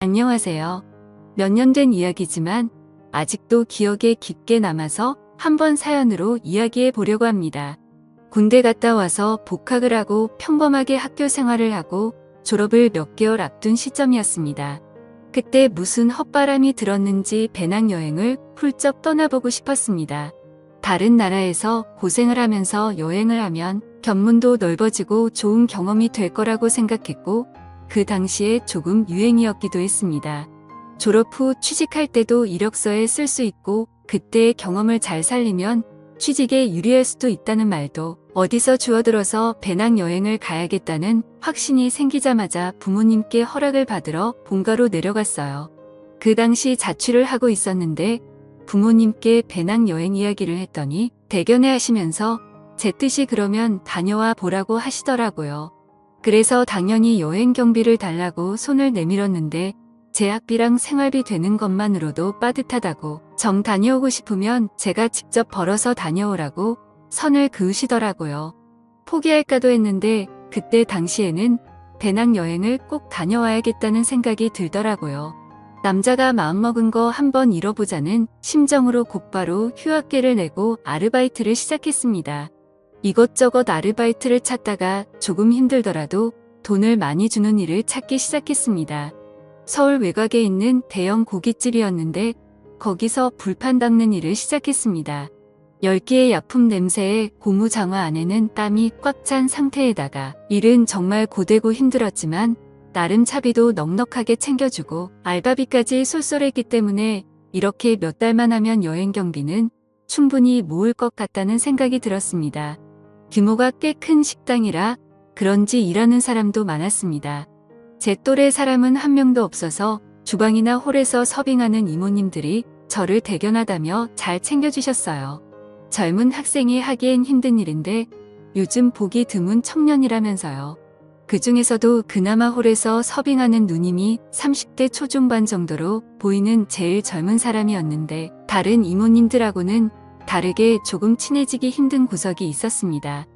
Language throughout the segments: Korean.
안녕하세요. 몇 년 된 이야기지만 아직도 기억에 깊게 남아서 한번 사연으로 이야기해 보려고 합니다. 군대 갔다 와서 복학을 하고 평범하게 학교 생활을 하고 졸업을 몇 개월 앞둔 시점이었습니다. 그때 무슨 헛바람이 들었는지 배낭여행을 훌쩍 떠나보고 싶었습니다. 다른 나라에서 고생을 하면서 여행을 하면 견문도 넓어지고 좋은 경험이 될 거라고 생각했고 그 당시에 조금 유행이었기도 했습니다. 졸업 후 취직할 때도 이력서에 쓸 수 있고 그때의 경험을 잘 살리면 취직에 유리할 수도 있다는 말도 어디서 주워들어서 배낭여행을 가야겠다는 확신이 생기자마자 부모님께 허락을 받으러 본가로 내려갔어요. 그 당시 자취를 하고 있었는데 부모님께 배낭여행 이야기를 했더니 대견해 하시면서 제 뜻이 그러면 다녀와 보라고 하시더라고요. 그래서 당연히 여행 경비를 달라고 손을 내밀었는데 제 학비랑 생활비 되는 것만으로도 빠듯하다고 정 다녀오고 싶으면 제가 직접 벌어서 다녀오라고 선을 그으시더라고요. 포기할까도 했는데 그때 당시에는 배낭여행을 꼭 다녀와야겠다는 생각이 들더라고요. 남자가 마음먹은 거 한번 잃어보자는 심정으로 곧바로 휴학계를 내고 아르바이트를 시작했습니다. 이것저것 아르바이트를 찾다가 조금 힘들더라도 돈을 많이 주는 일을 찾기 시작했습니다. 서울 외곽에 있는 대형 고깃집이었는데 거기서 불판 닦는 일을 시작했습니다. 열기의 약품 냄새에 고무장화 안에는 땀이 꽉 찬 상태에다가 일은 정말 고되고 힘들었지만 나름 차비도 넉넉하게 챙겨주고 알바비까지 쏠쏠했기 때문에 이렇게 몇 달만 하면 여행 경비는 충분히 모을 것 같다는 생각이 들었습니다. 규모가 꽤 큰 식당이라 그런지 일하는 사람도 많았습니다. 제 또래 사람은 한 명도 없어서 주방이나 홀에서 서빙하는 이모님들이 저를 대견하다며 잘 챙겨주셨어요. 젊은 학생이 하기엔 힘든 일인데 요즘 보기 드문 청년이라면서요. 그 중에서도 그나마 홀에서 서빙하는 누님이 30대 초중반 정도로 보이는 제일 젊은 사람이었는데 다른 이모님들하고는 다르게 조금 친해지기 힘든 구석이 있었습니다.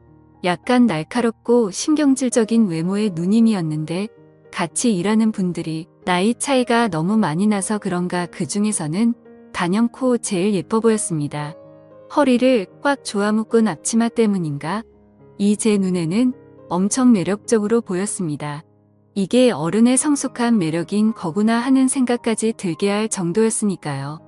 약간 날카롭고 신경질적인 외모의 누님이었는데 같이 일하는 분들이 나이 차이가 너무 많이 나서 그런가 그 중에서는 단연코 제일 예뻐 보였습니다. 허리를 꽉 조아묶은 앞치마 때문인가? 이 제 눈에는 엄청 매력적으로 보였습니다. 이게 어른의 성숙한 매력인 거구나 하는 생각까지 들게 할 정도였으니까요.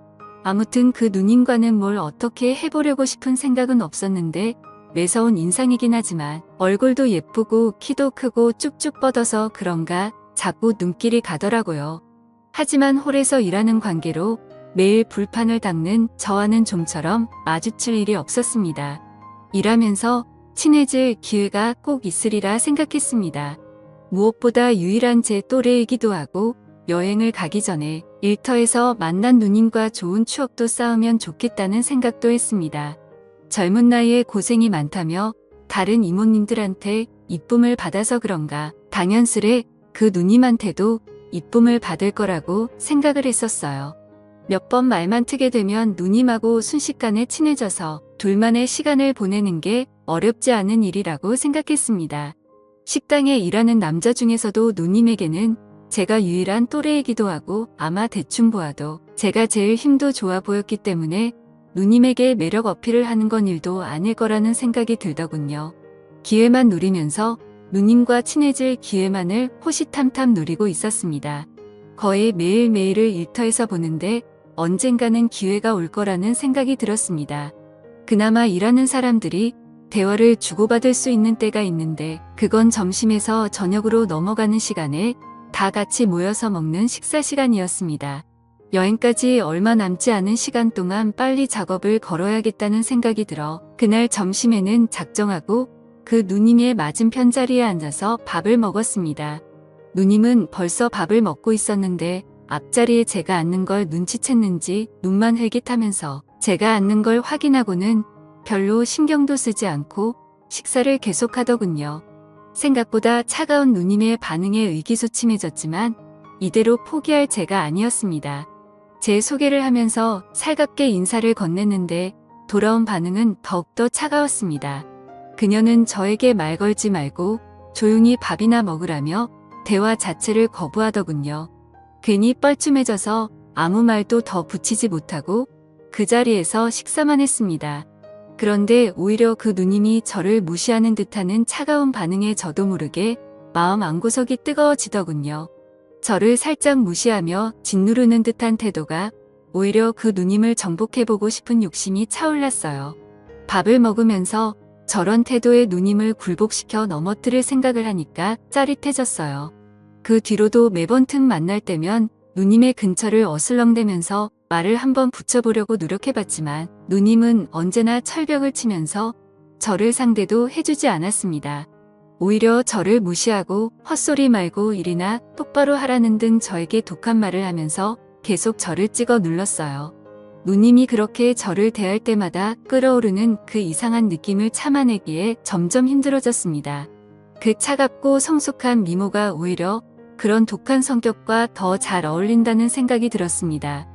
아무튼 그 누님과는 뭘 어떻게 해보려고 싶은 생각은 없었는데 매서운 인상이긴 하지만 얼굴도 예쁘고 키도 크고 쭉쭉 뻗어서 그런가 자꾸 눈길이 가더라고요. 하지만 홀에서 일하는 관계로 매일 불판을 닦는 저와는 좀처럼 마주칠 일이 없었습니다. 일하면서 친해질 기회가 꼭 있으리라 생각했습니다. 무엇보다 유일한 제 또래이기도 하고 여행을 가기 전에 일터에서 만난 누님과 좋은 추억도 쌓으면 좋겠다는 생각도 했습니다. 젊은 나이에 고생이 많다며 다른 이모님들한테 이쁨을 받아서 그런가 당연스레 그 누님한테도 이쁨을 받을 거라고 생각을 했었어요. 몇 번 말만 트게 되면 누님하고 순식간에 친해져서 둘만의 시간을 보내는 게 어렵지 않은 일이라고 생각했습니다. 식당에 일하는 남자 중에서도 누님에게는 제가 유일한 또래이기도 하고 아마 대충 보아도 제가 제일 힘도 좋아 보였기 때문에 누님에게 매력 어필을 하는 건 일도 아닐 거라는 생각이 들더군요. 기회만 누리면서 누님과 친해질 기회만을 호시탐탐 누리고 있었습니다. 거의 매일매일을 일터에서 보는데 언젠가는 기회가 올 거라는 생각이 들었습니다. 그나마 일하는 사람들이 대화를 주고받을 수 있는 때가 있는데 그건 점심에서 저녁으로 넘어가는 시간에 다 같이 모여서 먹는 식사 시간이었습니다. 여행까지 얼마 남지 않은 시간 동안 빨리 작업을 걸어야겠다는 생각이 들어 그날 점심에는 작정하고 그 누님의 맞은편 자리에 앉아서 밥을 먹었습니다. 누님은 벌써 밥을 먹고 있었는데 앞자리에 제가 앉는 걸 눈치챘는지 눈만 흘깃하면서 제가 앉는 걸 확인하고는 별로 신경도 쓰지 않고 식사를 계속하더군요. 생각보다 차가운 누님의 반응에 의기소침해졌지만 이대로 포기할 제가 아니었습니다. 제 소개를 하면서 살갑게 인사를 건넸는데 돌아온 반응은 더욱더 차가웠습니다. 그녀는 저에게 말 걸지 말고 조용히 밥이나 먹으라며 대화 자체를 거부하더군요. 괜히 뻘쭘해져서 아무 말도 더 붙이지 못하고 그 자리에서 식사만 했습니다. 그런데 오히려 그 누님이 저를 무시하는 듯하는 차가운 반응에 저도 모르게 마음 안구석이 뜨거워지더군요. 저를 살짝 무시하며 짓누르는 듯한 태도가 오히려 그 누님을 정복해보고 싶은 욕심이 차올랐어요. 밥을 먹으면서 저런 태도의 누님을 굴복시켜 넘어뜨릴 생각을 하니까 짜릿해졌어요. 그 뒤로도 매번 틈 만날 때면 누님의 근처를 어슬렁대면서 말을 한번 붙여보려고 노력해봤지만 누님은 언제나 철벽을 치면서 저를 상대도 해주지 않았습니다. 오히려 저를 무시하고 헛소리 말고 일이나 똑바로 하라는 등 저에게 독한 말을 하면서 계속 저를 찍어 눌렀어요. 누님이 그렇게 저를 대할 때마다 끓어오르는 그 이상한 느낌을 참아내기에 점점 힘들어졌습니다. 그 차갑고 성숙한 미모가 오히려 그런 독한 성격과 더 잘 어울린다는 생각이 들었습니다.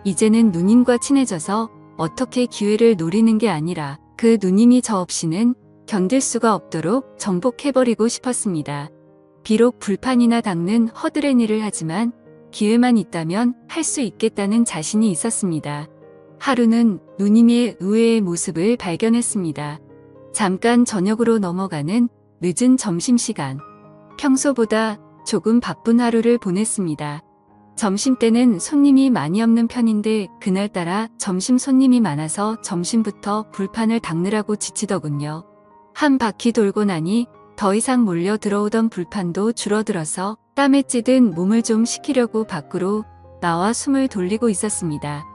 이제는 누님과 친해져서 어떻게 기회를 노리는 게 아니라 그 누님이 저 없이는 견딜 수가 없도록 정복해버리고 싶었습니다. 비록 불판이나 닦는 허드렛 일을 하지만 기회만 있다면 할 수 있겠다는 자신이 있었습니다. 하루는 누님의 의외의 모습을 발견했습니다. 잠깐 저녁으로 넘어가는 늦은 점심시간. 평소보다 조금 바쁜 하루를 보냈습니다. 점심때는 손님이 많이 없는 편인데 그날따라 점심 손님이 많아서 점심부터 불판을 닦느라고 지치더군요. 한 바퀴 돌고 나니 더 이상 몰려 들어오던 불판도 줄어들어서 땀에 찌든 몸을 좀 식히려고 밖으로 나와 숨을 돌리고 있었습니다.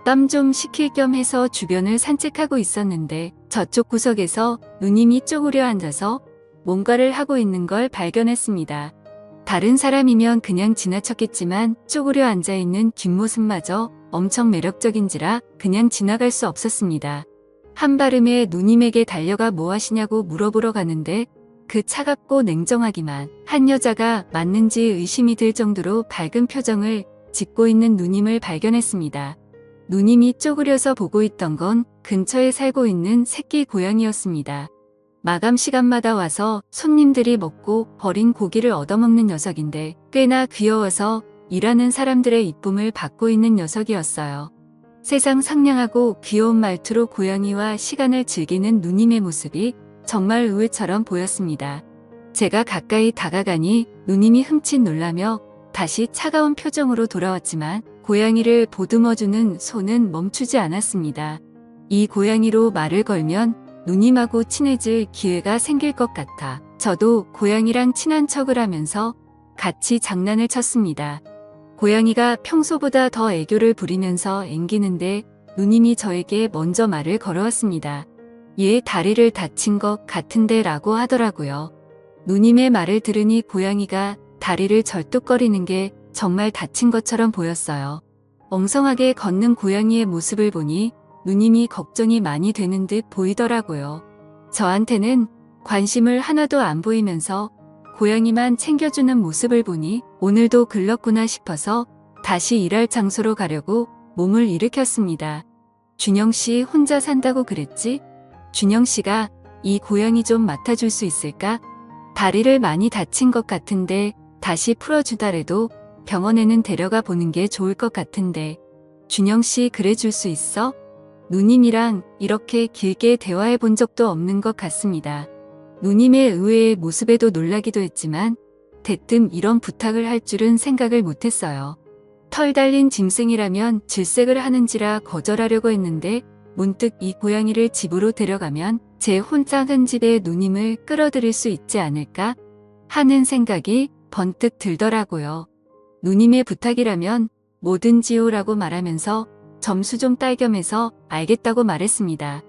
땀 좀 식힐 겸 해서 주변을 산책하고 있었는데 저쪽 구석에서 누님이 쪼그려 앉아서 뭔가를 하고 있는 걸 발견했습니다. 다른 사람이면 그냥 지나쳤겠지만 쪼그려 앉아있는 뒷모습마저 엄청 매력적인지라 그냥 지나갈 수 없었습니다. 한발음에 누님에게 달려가 뭐 하시냐고 물어보러 가는데 그 차갑고 냉정하기만 한 여자가 맞는지 의심이 들 정도로 밝은 표정을 짓고 있는 누님을 발견했습니다. 누님이 쪼그려서 보고 있던 건 근처에 살고 있는 새끼 고양이였습니다. 마감 시간마다 와서 손님들이 먹고 버린 고기를 얻어먹는 녀석인데 꽤나 귀여워서 일하는 사람들의 이쁨을 받고 있는 녀석이었어요. 세상 상냥하고 귀여운 말투로 고양이와 시간을 즐기는 누님의 모습이 정말 의외처럼 보였습니다. 제가 가까이 다가가니 누님이 흠칫 놀라며 다시 차가운 표정으로 돌아왔지만 고양이를 보듬어주는 손은 멈추지 않았습니다. 이 고양이로 말을 걸면 누님하고 친해질 기회가 생길 것 같아 저도 고양이랑 친한 척을 하면서 같이 장난을 쳤습니다. 고양이가 평소보다 더 애교를 부리면서 앵기는데 누님이 저에게 먼저 말을 걸어왔습니다. 얘 다리를 다친 것 같은데 라고 하더라고요. 누님의 말을 들으니 고양이가 다리를 절뚝거리는 게 정말 다친 것처럼 보였어요. 엉성하게 걷는 고양이의 모습을 보니 누님이 걱정이 많이 되는 듯 보이더라고요. 저한테는 관심을 하나도 안 보이면서 고양이만 챙겨주는 모습을 보니 오늘도 글렀구나 싶어서 다시 일할 장소로 가려고 몸을 일으켰습니다. 준영씨 혼자 산다고 그랬지? 준영씨가 이 고양이 좀 맡아줄 수 있을까? 다리를 많이 다친 것 같은데 다시 풀어주더라도 병원에는 데려가 보는 게 좋을 것 같은데 준영씨 그래 줄 수 있어? 누님이랑 이렇게 길게 대화해 본 적도 없는 것 같습니다. 누님의 의외의 모습에도 놀라기도 했지만 대뜸 이런 부탁을 할 줄은 생각을 못했어요. 털 달린 짐승이라면 질색을 하는지라 거절하려고 했는데 문득 이 고양이를 집으로 데려가면 제 혼자 한 집에 누님을 끌어들일 수 있지 않을까 하는 생각이 번뜩 들더라고요. 누님의 부탁이라면 뭐든지요라고 말하면서 점수 좀 딸겸해서 알겠다고 말했습니다.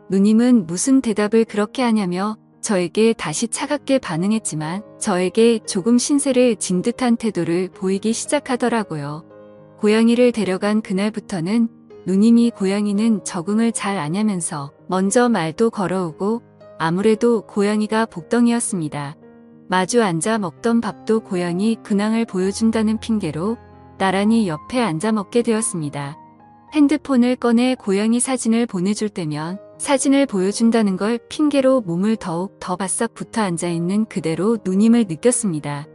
누님은 무슨 대답을 그렇게 하냐며 저에게 다시 차갑게 반응했지만 저에게 조금 신세를 진 듯한 태도를 보이기 시작하더라고요. 고양이를 데려간 그날부터는 누님이 고양이는 적응을 잘 아냐면서 먼저 말도 걸어오고 아무래도 고양이가 복덩이였습니다. 마주 앉아 먹던 밥도 고양이 근황을 보여준다는 핑계로 나란히 옆에 앉아 먹게 되었습니다. 핸드폰을 꺼내 고양이 사진을 보내줄 때면 사진을 보여준다는 걸 핑계로 몸을 더욱 더 바싹 붙어 앉아있는 그대로 누님을 느꼈습니다.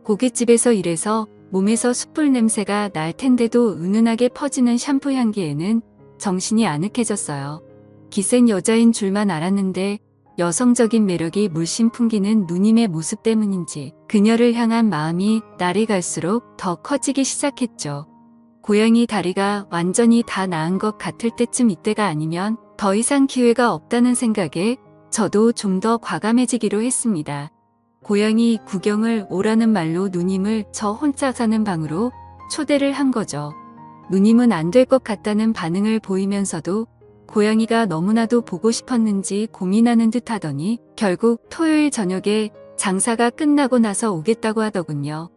고깃집에서 일해서 몸에서 숯불 냄새가 날 텐데도 은은하게 퍼지는 샴푸 향기에는 정신이 아늑해졌어요. 기센 여자인 줄만 알았는데 여성적인 매력이 물씬 풍기는 누님의 모습 때문인지 그녀를 향한 마음이 날이 갈수록 더 커지기 시작했죠. 고양이 다리가 완전히 다 나은 것 같을 때쯤 이때가 아니면 더 이상 기회가 없다는 생각에 저도 좀 더 과감해지기로 했습니다. 고양이 구경을 오라는 말로 누님을 저 혼자 사는 방으로 초대를 한 거죠. 누님은 안 될 것 같다는 반응을 보이면서도 고양이가 너무나도 보고 싶었는지 고민하는 듯 하더니 결국 토요일 저녁에 장사가 끝나고 나서 오겠다고 하더군요.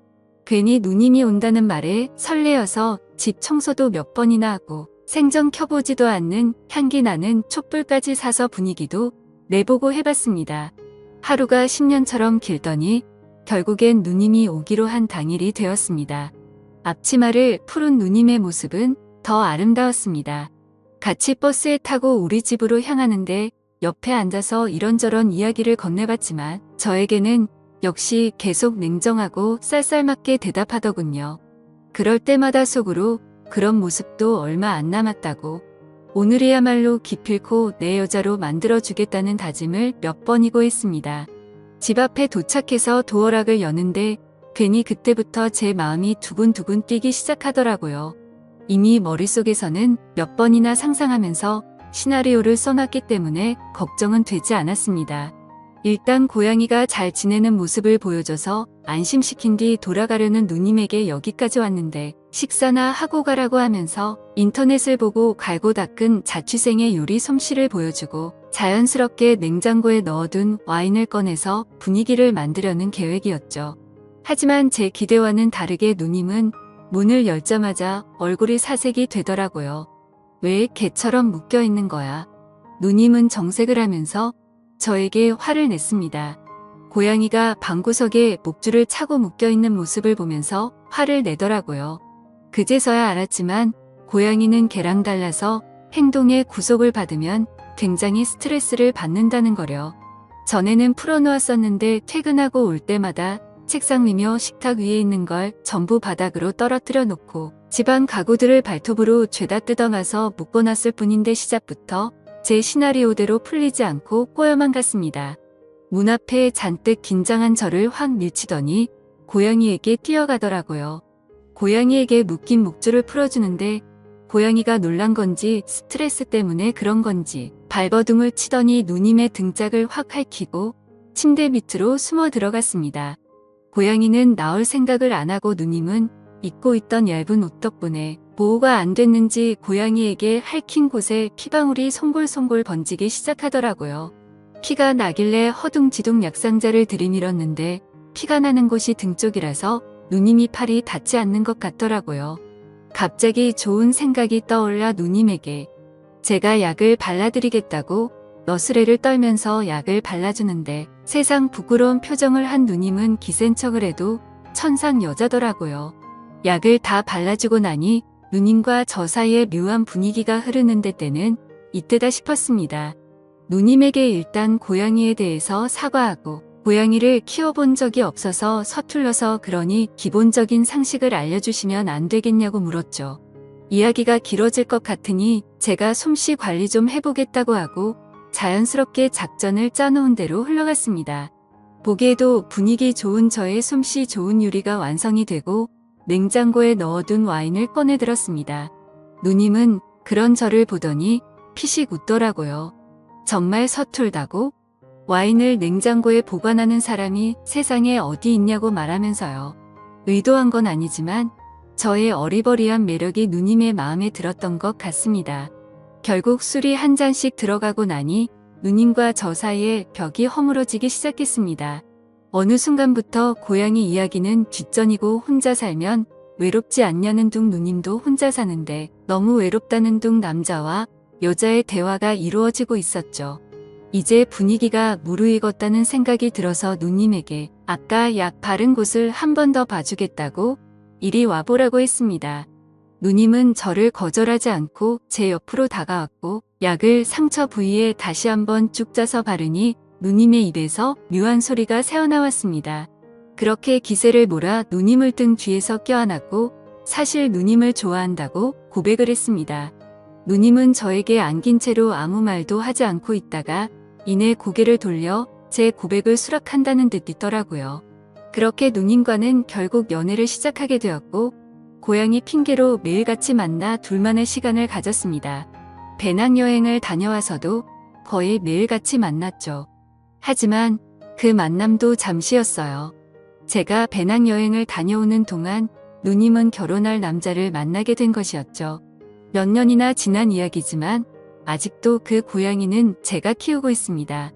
괜히 누님이 온다는 말에 설레어서 집 청소도 몇 번이나 하고 생전 켜보지도 않는 향기 나는 촛불까지 사서 분위기도 내보고 해봤습니다. 하루가 10년처럼 길더니 결국엔 누님이 오기로 한 당일이 되었습니다. 앞치마를 푸른 누님의 모습은 더 아름다웠습니다. 같이 버스에 타고 우리 집으로 향하는데 옆에 앉아서 이런저런 이야기를 건네봤지만 저에게는 역시 계속 냉정하고 쌀쌀맞게 대답하더군요. 그럴 때마다 속으로 그런 모습도 얼마 안 남았다고, 오늘이야말로 기필코 내 여자로 만들어주겠다는 다짐을 몇 번이고 했습니다. 집 앞에 도착해서 도어락을 여는데 괜히 그때부터 제 마음이 두근두근 뛰기 시작하더라고요. 이미 머릿속에서는 몇 번이나 상상하면서 시나리오를 써놨기 때문에 걱정은 되지 않았습니다. 일단 고양이가 잘 지내는 모습을 보여줘서 안심시킨 뒤 돌아가려는 누님에게 여기까지 왔는데 식사나 하고 가라고 하면서 인터넷을 보고 갈고 닦은 자취생의 요리 솜씨를 보여주고 자연스럽게 냉장고에 넣어둔 와인을 꺼내서 분위기를 만들려는 계획이었죠. 하지만 제 기대와는 다르게 누님은 문을 열자마자 얼굴이 사색이 되더라고요. 왜 개처럼 묶여있는 거야? 누님은 정색을 하면서 저에게 화를 냈습니다. 고양이가 방구석에 목줄을 차고 묶여있는 모습을 보면서 화를 내더라고요. 그제서야 알았지만 고양이는 개랑 달라서 행동에 구속을 받으면 굉장히 스트레스를 받는다는 거려. 전에는 풀어놓았었는데 퇴근하고 올 때마다 책상 위며 식탁 위에 있는 걸 전부 바닥으로 떨어뜨려 놓고 집안 가구들을 발톱으로 죄다 뜯어마서 묶어놨을 뿐인데 시작부터 제 시나리오대로 풀리지 않고 꼬여만 갔습니다. 문 앞에 잔뜩 긴장한 저를 확 밀치더니 고양이에게 뛰어가더라고요. 고양이에게 묶인 목줄을 풀어주는데 고양이가 놀란 건지 스트레스 때문에 그런 건지 발버둥을 치더니 누님의 등짝을 확 핥히고 침대 밑으로 숨어 들어갔습니다. 고양이는 나올 생각을 안 하고 누님은 입고 있던 얇은 옷 덕분에 보호가 안 됐는지 고양이에게 핥힌 곳에 피방울이 송골송골 번지기 시작하더라고요. 피가 나길래 허둥지둥 약상자를 들이밀었는데 피가 나는 곳이 등 쪽이라서 누님이 팔이 닿지 않는 것 같더라고요. 갑자기 좋은 생각이 떠올라 누님에게 제가 약을 발라드리겠다고 너스레를 떨면서 약을 발라주는데 세상 부끄러운 표정을 한 누님은 기센 척을 해도 천상 여자더라고요. 약을 다 발라주고 나니 누님과 저 사이에 묘한 분위기가 흐르는데 때는 이때다 싶었습니다. 누님에게 일단 고양이에 대해서 사과하고 고양이를 키워본 적이 없어서 서툴러서 그러니 기본적인 상식을 알려주시면 안 되겠냐고 물었죠. 이야기가 길어질 것 같으니 제가 솜씨 관리 좀 해보겠다고 하고 자연스럽게 작전을 짜놓은 대로 흘러갔습니다. 보기에도 분위기 좋은 저의 솜씨 좋은 요리가 완성이 되고 냉장고에 넣어둔 와인을 꺼내들었습니다. 누님은 그런 저를 보더니 피식 웃더라고요. 정말 서툴다고? 와인을 냉장고에 보관하는 사람이 세상에 어디 있냐고 말하면서요. 의도한 건 아니지만 저의 어리버리한 매력이 누님의 마음에 들었던 것 같습니다. 결국 술이 한 잔씩 들어가고 나니 누님과 저 사이에 벽이 허물어지기 시작했습니다. 어느 순간부터 고양이 이야기는 뒷전이고 혼자 살면 외롭지 않냐는 둥 누님도 혼자 사는데 너무 외롭다는 둥 남자와 여자의 대화가 이루어지고 있었죠. 이제 분위기가 무르익었다는 생각이 들어서 누님에게 아까 약 바른 곳을 한 번 더 봐주겠다고 이리 와보라고 했습니다. 누님은 저를 거절하지 않고 제 옆으로 다가왔고 약을 상처 부위에 다시 한번 쭉 짜서 바르니 누님의 입에서 묘한 소리가 새어나왔습니다. 그렇게 기세를 몰아 누님을 등 뒤에서 껴안았고 사실 누님을 좋아한다고 고백을 했습니다. 누님은 저에게 안긴 채로 아무 말도 하지 않고 있다가 이내 고개를 돌려 제 고백을 수락한다는 듯 있더라고요. 그렇게 누님과는 결국 연애를 시작하게 되었고 고양이 핑계로 매일같이 만나 둘만의 시간을 가졌습니다. 배낭여행을 다녀와서도 거의 매일같이 만났죠. 하지만 그 만남도 잠시였어요. 제가 배낭여행을 다녀오는 동안 누님은 결혼할 남자를 만나게 된 것이었죠. 몇 년이나 지난 이야기지만 아직도 그 고양이는 제가 키우고 있습니다.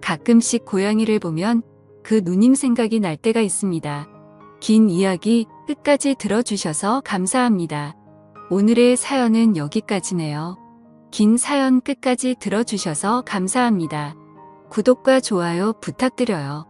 가끔씩 고양이를 보면 그 누님 생각이 날 때가 있습니다. 긴 이야기 끝까지 들어주셔서 감사합니다. 오늘의 사연은 여기까지네요. 긴 사연 끝까지 들어주셔서 감사합니다. 구독과 좋아요 부탁드려요.